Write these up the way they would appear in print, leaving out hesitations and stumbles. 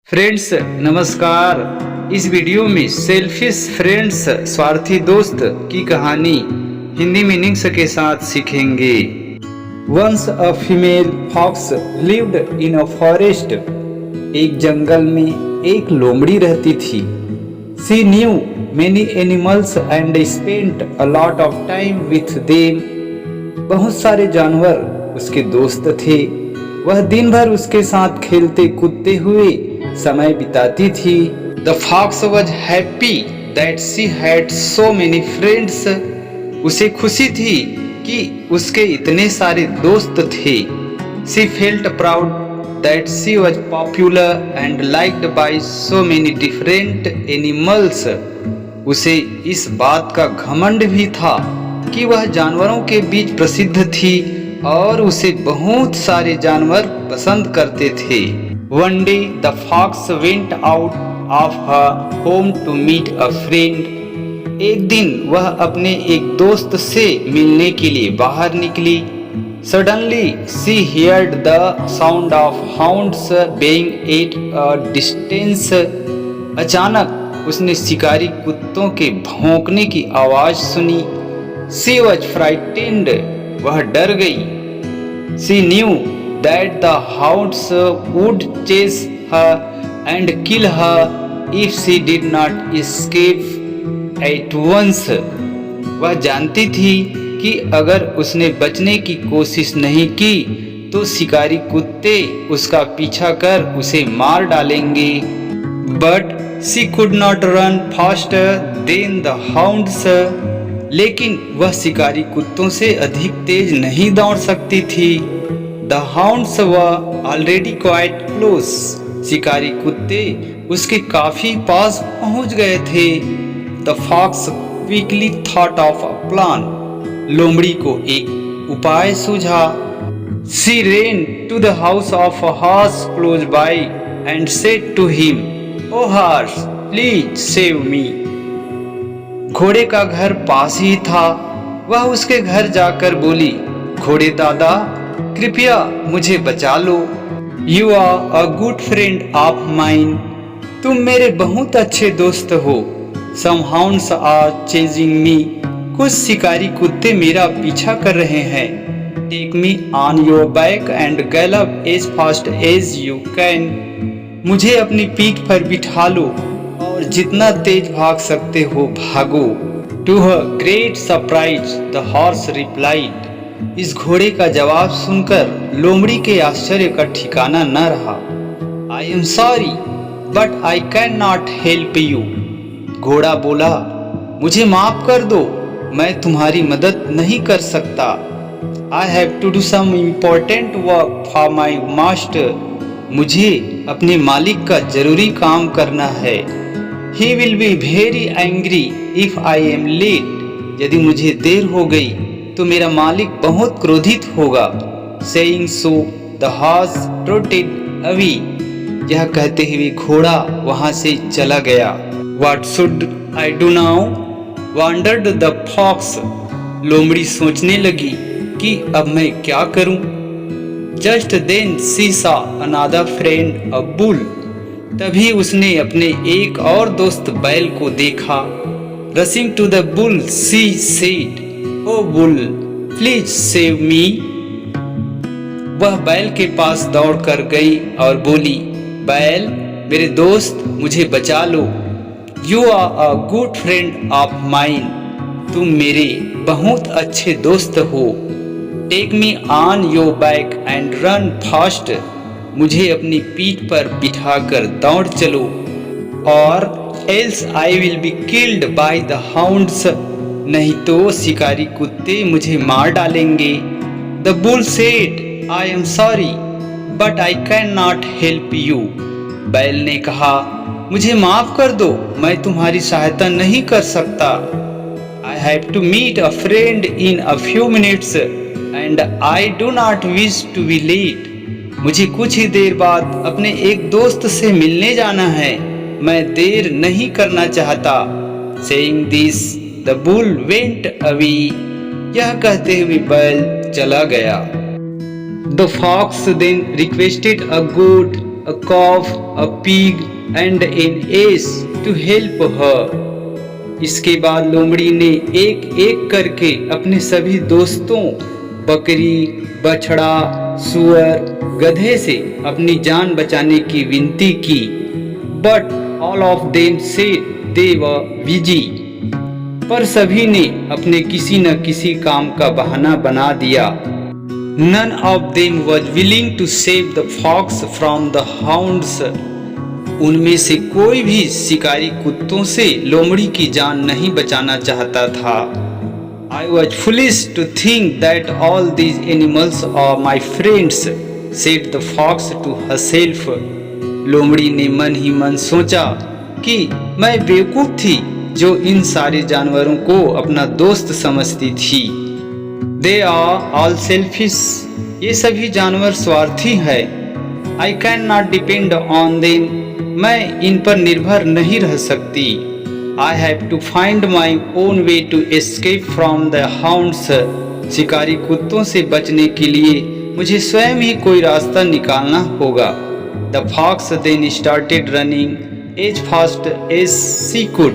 Friends नमस्कार। इस video में सेल्फिश फ्रेंड्स स्वार्थी दोस्त की कहानी हिंदी मीनिंग्स के साथ सीखेंगे। Once a female fox lived in a forest. एक जंगल में एक लोमड़ी रहती थी। She knew many animals and spent a lot of time with them. बहुत सारे जानवर उसके दोस्त थे। वह दिन भर उसके साथ खेलते कूदते हुए समय बिताती थी। The fox was happy that she had so many friends. उसे खुशी थी कि उसके इतने सारे दोस्त थे। She felt proud that she was popular and liked by so many different animals. उसे इस बात का घमंड भी था कि वह जानवरों के बीच प्रसिद्ध थी और उसे बहुत सारे जानवर पसंद करते थे। One day the fox went out of her home to meet a friend. एक दिन वह अपने एक दोस्त से मिलने के लिए बाहर निकली। Suddenly she heard the sound of hounds baying at a distance. अचानक उसने शिकारी कुत्तों के भौंकने की आवाज सुनी। She was frightened. वह डर गई। She knew that the hounds would chase her and kill her if she did not escape at once. वह जानती थी कि अगर उसने बचने की कोशिश नहीं की तो शिकारी कुत्ते उसका पीछा कर उसे मार डालेंगे। But she could not run faster than the hounds. लेकिन वह शिकारी कुत्तों से अधिक तेज नहीं दौड़ सकती थी। The hounds were already quite close. शिकारी कुत्ते उसके काफी पास पहुंच गए थे। The fox quickly thought of a plan. लोमड़ी को एक उपाय सूझा। She ran to the house of a horse close by and said to him, "Oh horse, please save me." घोड़े का घर पास ही था। वह उसके घर जाकर बोली, घोड़े दादा कृपया मुझे बचा लो। You are a good friend of mine. तुम मेरे बहुत अच्छे दोस्त हो। Some hounds are chasing me. कुछ शिकारी कुत्ते मेरा पीछा कर रहे हैं। Take me on your back and gallop as fast as you can. मुझे अपनी पीठ पर बिठा लो और जितना तेज भाग सकते हो भागो। To her great surprise the horse replied. इस घोड़े का जवाब सुनकर लोमड़ी के आश्चर्य का ठिकाना न रहा। I am sorry but I can not help you. घोड़ा बोला, मुझे माफ कर दो, मैं तुम्हारी मदद नहीं कर सकता। I have to do some important work for my master. मुझे अपने मालिक का जरूरी काम करना है। He will be very angry if I am late. यदि मुझे देर हो गई तो मेरा मालिक बहुत क्रोधित होगा। Saying so, the horse trotted away. यह कहते हुए घोड़ा वहां से चला गया। What should I do now? Wondered the fox. लोमड़ी सोचने लगी कि अब मैं क्या करूं? Just then she saw another friend, a bull. तभी उसने अपने एक और दोस्त बैल को देखा। Rushing to the bull, she said, "Oh bull, please save me." वह बैल के पास दौड़कर गई और बोली, बैल मेरे दोस्त मुझे बचा लो। You are a good friend of mine. तुम मेरे बहुत अच्छे दोस्त हो। Take me on your back and run fast. मुझे अपनी पीठ पर बिठाकर दौड़ चलो और else I will be killed by the hounds. नहीं तो शिकारी कुत्ते मुझे मार डालेंगे। The bull said, I am sorry, but I cannot help you. बैल ने कहा, मुझे माफ कर दो, मैं तुम्हारी सहायता नहीं कर सकता। I have to meet a friend in a few minutes and I do not wish to be late. मुझे कुछ ही देर बाद अपने एक दोस्त से मिलने जाना है। मैं देर नहीं करना चाहता। Saying this, the bull went away. यह कहते हुए बैल चला गया। The fox then requested a goat, a calf, a pig and an ass to help her. इसके बाद लोमड़ी ने एक एक करके अपने सभी दोस्तों बकरी, बछड़ा, सुअर, गधे से अपनी जान बचाने की विनती की। But all of them said they were busy. पर सभी ने अपने किसी न किसी काम का बहाना बना दिया। None of them was willing to save the fox from the hounds. उनमें से कोई भी शिकारी कुत्तों से लोमड़ी की जान नहीं बचाना चाहता था। I was foolish to think that all these animals are my friends, said the fox to herself. लोमड़ी ने मन ही मन सोचा कि मैं बेवकूफ थी जो इन सारे जानवरों को अपना दोस्त समझती थी। They are all selfish. ये सभी जानवर स्वार्थी है। I cannot depend on them. मैं इन पर निर्भर नहीं रह सकती। I have to find my own way to escape from the hounds. शिकारी कुत्तों से बचने के लिए मुझे स्वयं ही कोई रास्ता निकालना होगा। The fox then started running as fast as she could.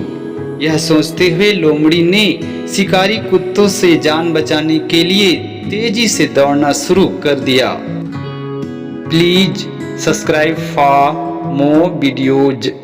यह सोचते हुए लोमड़ी ने शिकारी कुत्तों से जान बचाने के लिए तेजी से दौड़ना शुरू कर दिया। Please subscribe for more videos.